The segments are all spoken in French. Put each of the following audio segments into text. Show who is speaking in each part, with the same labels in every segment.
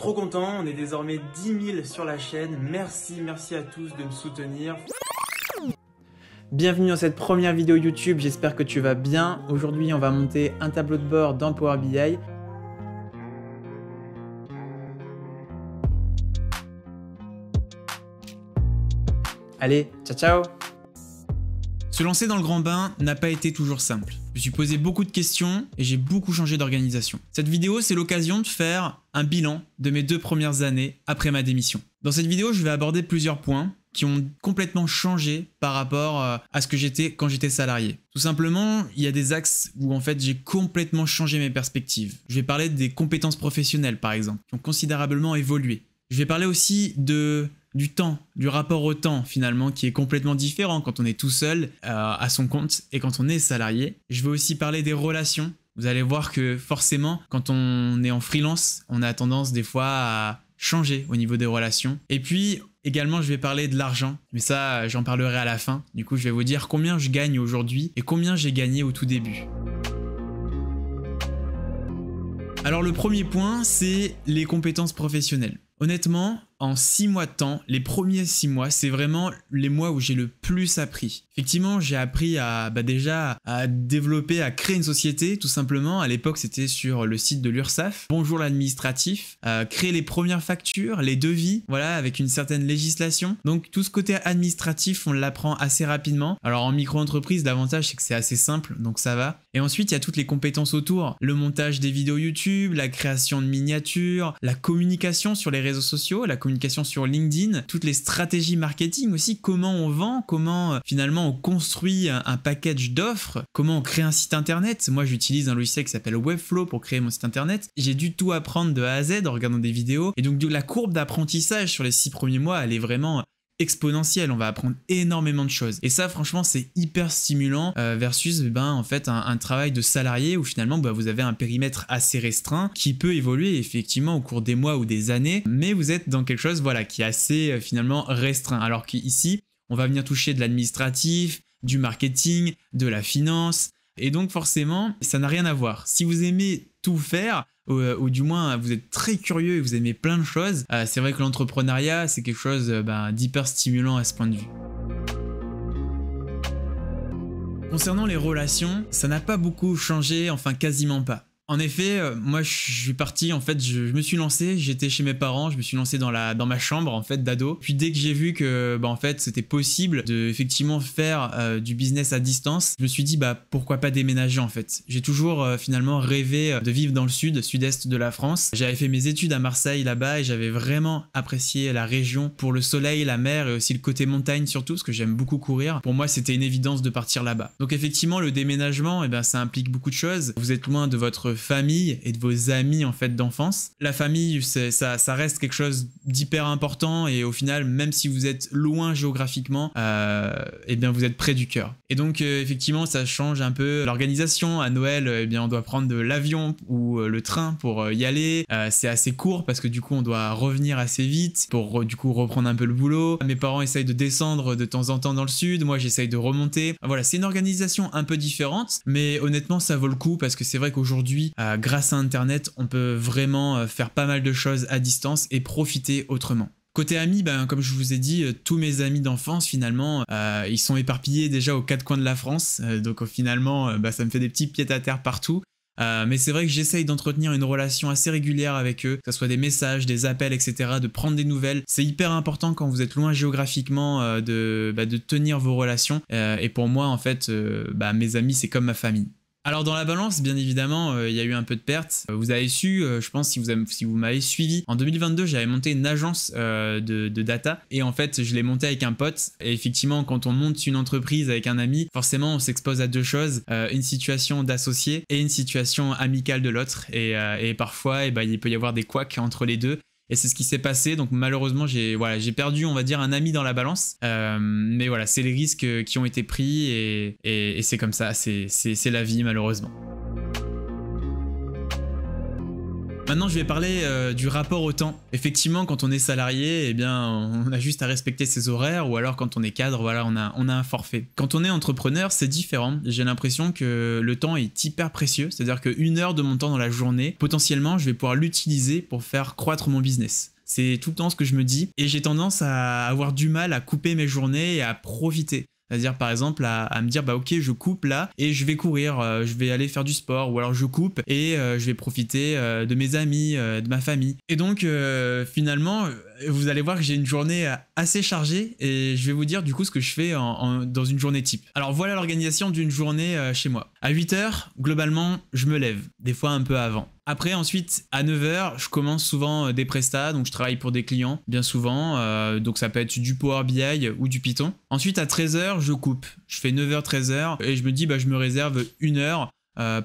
Speaker 1: Trop content, on est désormais 10 000 sur la chaîne. Merci à tous de me soutenir. Bienvenue dans cette première vidéo YouTube, j'espère que tu vas bien. Aujourd'hui, on va monter un tableau de bord dans Power BI. Allez, ciao ciao! Se lancer dans le grand bain n'a pas été toujours simple. Je me suis posé beaucoup de questions et j'ai beaucoup changé d'organisation. Cette vidéo, c'est l'occasion de faire un bilan de mes 2 premières années après ma démission. Dans cette vidéo, je vais aborder plusieurs points qui ont complètement changé par rapport à ce que j'étais quand j'étais salarié. Tout simplement, il y a des axes où en fait j'ai complètement changé mes perspectives. Je vais parler des compétences professionnelles par exemple, qui ont considérablement évolué. Je vais parler aussi du temps, du rapport au temps finalement qui est complètement différent quand on est tout seul à son compte et quand on est salarié. Je vais aussi parler des relations. Vous allez voir que forcément quand on est en freelance, on a tendance des fois à changer au niveau des relations. Et puis également je vais parler de l'argent, mais ça j'en parlerai à la fin. Du coup je vais vous dire combien je gagne aujourd'hui et combien j'ai gagné au tout début. Alors le premier point, c'est les compétences professionnelles. Honnêtement, en 6 mois de temps, les premiers 6 mois, c'est vraiment les mois où j'ai le plus appris. Effectivement, j'ai appris déjà à développer, à créer une société, tout simplement. À l'époque, c'était sur le site de l'URSSAF. Bonjour l'administratif, créer les premières factures, les devis, voilà, avec une certaine législation. Donc tout ce côté administratif, on l'apprend assez rapidement. Alors en micro-entreprise, l'avantage, c'est que c'est assez simple, donc ça va. Et ensuite, il y a toutes les compétences autour. Le montage des vidéos YouTube, la création de miniatures, la communication sur les réseaux sociaux, la communication sur LinkedIn, toutes les stratégies marketing aussi, comment on vend, comment finalement on construit un package d'offres, comment on crée un site internet. Moi j'utilise un logiciel qui s'appelle Webflow pour créer mon site internet. J'ai dû tout apprendre de A à Z en regardant des vidéos et donc la courbe d'apprentissage sur les 6 premiers mois elle est vraiment exponentielle, on va apprendre énormément de choses. Et ça franchement c'est hyper stimulant versus en fait un travail de salarié où finalement vous avez un périmètre assez restreint qui peut évoluer effectivement au cours des mois ou des années, mais vous êtes dans quelque chose voilà qui est assez finalement restreint. Alors qu'ici on va venir toucher de l'administratif, du marketing, de la finance et donc forcément ça n'a rien à voir. Si vous aimez tout faire ou du moins vous êtes très curieux et vous aimez plein de choses, c'est vrai que l'entrepreneuriat c'est quelque chose d'hyper stimulant à ce point de vue. Concernant les relations, ça n'a pas beaucoup changé, enfin quasiment pas. En effet, moi je suis parti, en fait je me suis lancé, j'étais chez mes parents, je me suis lancé dans ma chambre en fait d'ado. Puis dès que j'ai vu que en fait c'était possible de effectivement faire du business à distance, je me suis dit pourquoi pas déménager en fait. J'ai toujours finalement rêvé de vivre dans le sud-est de la France. J'avais fait mes études à Marseille là-bas et j'avais vraiment apprécié la région pour le soleil, la mer et aussi le côté montagne surtout parce que j'aime beaucoup courir. Pour moi c'était une évidence de partir là-bas. Donc effectivement le déménagement ça implique beaucoup de choses. Vous êtes loin de votre famille et de vos amis en fait d'enfance. La famille ça reste quelque chose d'hyper important et au final même si vous êtes loin géographiquement vous êtes près du cœur. Et donc effectivement ça change un peu l'organisation. À Noël on doit prendre de l'avion ou le train pour y aller. C'est assez court parce que du coup on doit revenir assez vite pour du coup reprendre un peu le boulot. Mes parents essayent de descendre de temps en temps dans le sud, moi j'essaye de remonter. Voilà, c'est une organisation un peu différente mais honnêtement ça vaut le coup parce que c'est vrai qu'aujourd'hui grâce à internet on peut vraiment faire pas mal de choses à distance et profiter autrement. Côté amis, comme je vous ai dit, tous mes amis d'enfance finalement, ils sont éparpillés déjà aux 4 coins de la France, donc finalement ça me fait des petits pieds-à-terre partout. Mais c'est vrai que j'essaye d'entretenir une relation assez régulière avec eux, que ce soit des messages, des appels, etc., de prendre des nouvelles. C'est hyper important quand vous êtes loin géographiquement de tenir vos relations. Et pour moi, en fait, mes amis, c'est comme ma famille. Alors dans la balance, bien évidemment, il y a eu un peu de pertes. Vous avez su, je pense si vous m'avez suivi, en 2022, j'avais monté une agence de data et en fait, je l'ai montée avec un pote. Et effectivement, quand on monte une entreprise avec un ami, forcément, on s'expose à deux choses, une situation d'associé et une situation amicale de l'autre. Et parfois, il peut y avoir des couacs entre les deux. Et c'est ce qui s'est passé, donc malheureusement j'ai perdu on va dire un ami dans la balance, mais voilà c'est les risques qui ont été pris et c'est comme ça, c'est la vie malheureusement. Maintenant, je vais parler du rapport au temps. Effectivement, quand on est salarié, eh bien, on a juste à respecter ses horaires, ou alors quand on est cadre, voilà, on a un forfait. Quand on est entrepreneur, c'est différent. J'ai l'impression que le temps est hyper précieux, c'est-à-dire qu'une heure de mon temps dans la journée, potentiellement, je vais pouvoir l'utiliser pour faire croître mon business. C'est tout le temps ce que je me dis, et j'ai tendance à avoir du mal à couper mes journées et à profiter. C'est-à-dire par exemple à me dire bah ok, je coupe là et je vais courir, je vais aller faire du sport, ou alors je coupe et je vais profiter de mes amis, de ma famille. Et donc finalement vous allez voir que j'ai une journée assez chargée, et je vais vous dire du coup ce que je fais dans une journée type. Alors voilà l'organisation d'une journée chez moi. À 8 h, globalement, je me lève, des fois un peu avant. Après, ensuite, à 9 h, je commence souvent des prestats, donc je travaille pour des clients, bien souvent, donc ça peut être du Power BI ou du Python. Ensuite, à 13 h, je coupe. Je fais 9 h, 13 h, et je me dis, bah, je me réserve 1 heure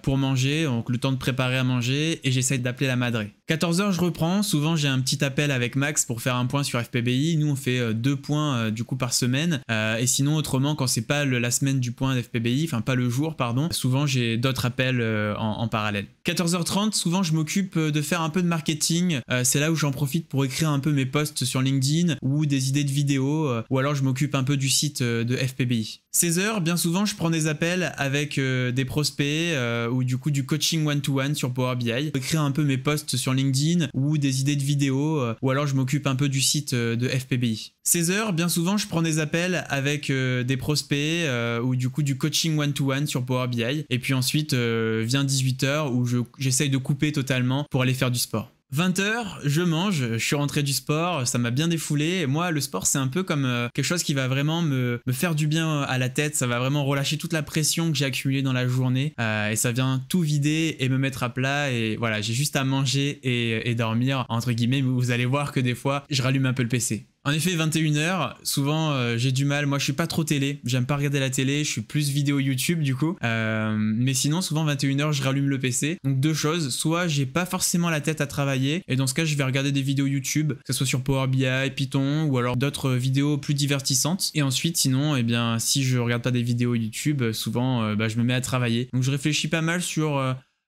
Speaker 1: pour manger, donc le temps de préparer à manger, et j'essaye d'appeler la madré. 14 h, je reprends. Souvent, j'ai un petit appel avec Max pour faire un point sur FPBI. Nous, on fait 2 points du coup par semaine. Et sinon, autrement, quand c'est pas la semaine du point d'FPBI, enfin pas le jour, pardon, souvent j'ai d'autres appels en parallèle. 14 h 30, souvent je m'occupe de faire un peu de marketing. C'est là où j'en profite pour écrire un peu mes posts sur LinkedIn ou des idées de vidéos, ou alors je m'occupe un peu du site de FPBI. 16 h, bien souvent, je prends des appels avec des prospects ou du coup du coaching one-to-one sur Power BI. Écrire un peu mes posts sur LinkedIn ou des idées de vidéos, ou alors je m'occupe un peu du site de FPBI. 16 h, bien souvent, je prends des appels avec des prospects ou du coup du coaching one-to-one sur Power BI. Et puis ensuite vient 18 h où j'essaye de couper totalement pour aller faire du sport. 20 h, je mange, je suis rentré du sport, ça m'a bien défoulé. Et moi, le sport, c'est un peu comme quelque chose qui va vraiment me faire du bien à la tête. Ça va vraiment relâcher toute la pression que j'ai accumulée dans la journée. Et ça vient tout vider et me mettre à plat. Et voilà, j'ai juste à manger et dormir, entre guillemets. Mais vous allez voir que des fois, je rallume un peu le PC. En effet, 21 h, souvent j'ai du mal. Moi, je suis pas trop télé. J'aime pas regarder la télé. Je suis plus vidéo YouTube du coup. Mais sinon, souvent 21 h, je rallume le PC. Donc deux choses. Soit j'ai pas forcément la tête à travailler, et dans ce cas, je vais regarder des vidéos YouTube, que ce soit sur Power BI, Python, ou alors d'autres vidéos plus divertissantes. Et ensuite, sinon, eh bien, si je regarde pas des vidéos YouTube, souvent, je me mets à travailler. Donc je réfléchis pas mal sur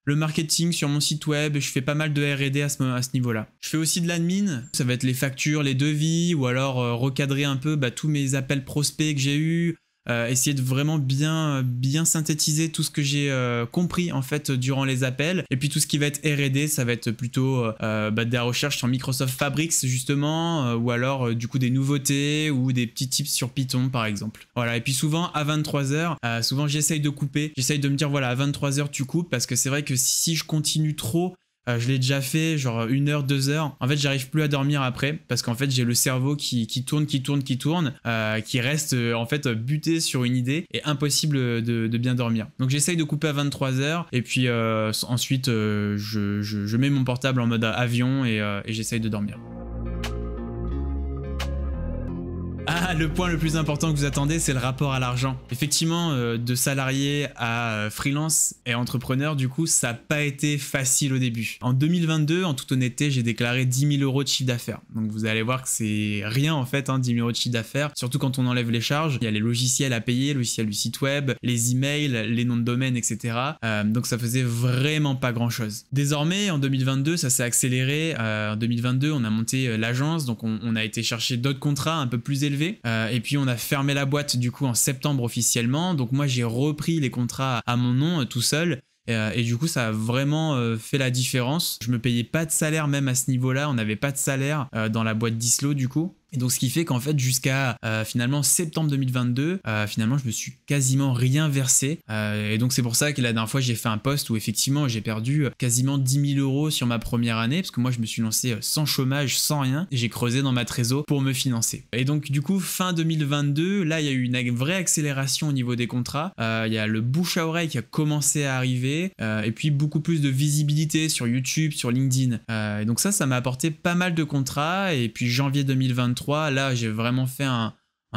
Speaker 1: le marketing sur mon site web, je fais pas mal de R&D à ce niveau-là. Je fais aussi de l'admin, ça va être les factures, les devis, ou alors recadrer un peu tous mes appels prospects que j'ai eus, essayer de vraiment bien synthétiser tout ce que j'ai compris en fait durant les appels. Et puis tout ce qui va être R&D, ça va être plutôt de la recherche sur Microsoft Fabrics justement, ou alors du coup des nouveautés ou des petits tips sur Python par exemple. Voilà, et puis souvent à 23 h, souvent j'essaye de couper, j'essaye de me dire voilà, à 23 h tu coupes, parce que c'est vrai que si je continue trop, je l'ai déjà fait, genre 1 heure, 2 heures. En fait, j'arrive plus à dormir après, parce qu'en fait, j'ai le cerveau qui tourne, qui reste en fait buté sur une idée, et impossible de bien dormir. Donc j'essaye de couper à 23 h, et puis ensuite, je mets mon portable en mode avion et j'essaye de dormir. Ah, le point le plus important que vous attendez, c'est le rapport à l'argent. Effectivement, de salarié à freelance et entrepreneur, du coup, ça n'a pas été facile au début. En 2022, en toute honnêteté, j'ai déclaré 10 000 € de chiffre d'affaires. Donc vous allez voir que c'est rien en fait, 10 000 € de chiffre d'affaires, surtout quand on enlève les charges. Il y a les logiciels à payer, le logiciel du site web, les emails, les noms de domaine, etc. Donc ça faisait vraiment pas grand chose. Désormais, en 2022, ça s'est accéléré. En 2022, on a monté l'agence, donc on a été chercher d'autres contrats un peu plus élevés. Et puis on a fermé la boîte du coup en septembre officiellement, donc moi j'ai repris les contrats à mon nom tout seul. Et du coup ça a vraiment fait la différence. Je me payais pas de salaire même à ce niveau là, on n'avait pas de salaire dans la boîte d'Islo du coup. Et donc ce qui fait qu'en fait jusqu'à finalement septembre 2022, finalement je me suis quasiment rien versé. Et donc c'est pour ça que la dernière fois j'ai fait un post où effectivement j'ai perdu quasiment 10 000 € sur ma première année, parce que moi je me suis lancé sans chômage, sans rien, et j'ai creusé dans ma trésor pour me financer. Et donc du coup fin 2022, là il y a eu une vraie accélération au niveau des contrats. Il y a le bouche à oreille qui a commencé à arriver, et puis beaucoup plus de visibilité sur YouTube, sur LinkedIn. Et donc ça m'a apporté pas mal de contrats. Et puis janvier 2023, là j'ai vraiment fait un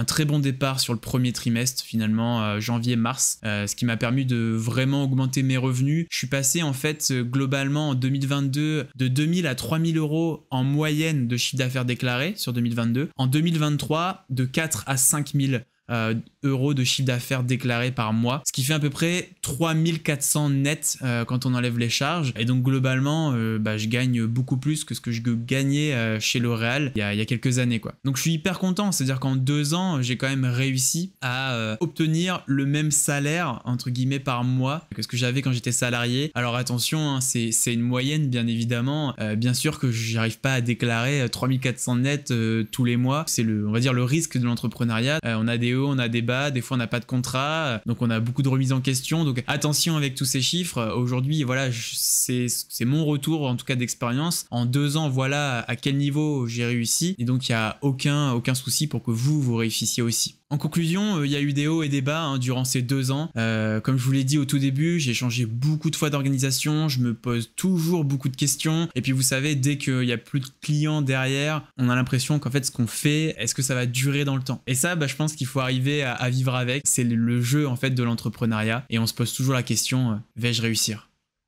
Speaker 1: très bon départ sur le premier trimestre finalement, janvier-mars, ce qui m'a permis de vraiment augmenter mes revenus. Je suis passé en fait globalement en 2022 de 2 000 à 3 000 € en moyenne de chiffre d'affaires déclaré sur 2022. En 2023, de 4 à 5 000 euros de chiffre d'affaires déclaré par mois, ce qui fait à peu près 3400 net quand on enlève les charges. Et donc globalement, je gagne beaucoup plus que ce que je gagnais chez L'Oréal il y a quelques années, quoi. Donc je suis hyper content, c'est-à-dire qu'en 2 ans, j'ai quand même réussi à obtenir le même salaire, entre guillemets, par mois que ce que j'avais quand j'étais salarié. Alors attention, hein, c'est une moyenne, bien évidemment. Bien sûr que j'arrive pas à déclarer 3400 net tous les mois. C'est on va dire le risque de l'entrepreneuriat. On a des hauts, on a des bas, des fois on n'a pas de contrat, donc on a beaucoup de remises en question. Donc attention avec tous ces chiffres. Aujourd'hui, voilà, c'est mon retour en tout cas d'expérience. En 2 ans, voilà à quel niveau j'ai réussi. Et donc il n'y a aucun souci pour que vous réussissiez aussi. En conclusion, il y a eu des hauts et des bas hein, durant ces 2 ans. Comme je vous l'ai dit au tout début, j'ai changé beaucoup de fois d'organisation, je me pose toujours beaucoup de questions. Et puis vous savez, dès qu'il n'y a plus de clients derrière, on a l'impression qu'en fait ce qu'on fait, est-ce que ça va durer dans le temps? Et ça, je pense qu'il faut arriver à vivre avec. C'est le jeu en fait de l'entrepreneuriat. Et on se pose toujours la question, vais-je réussir?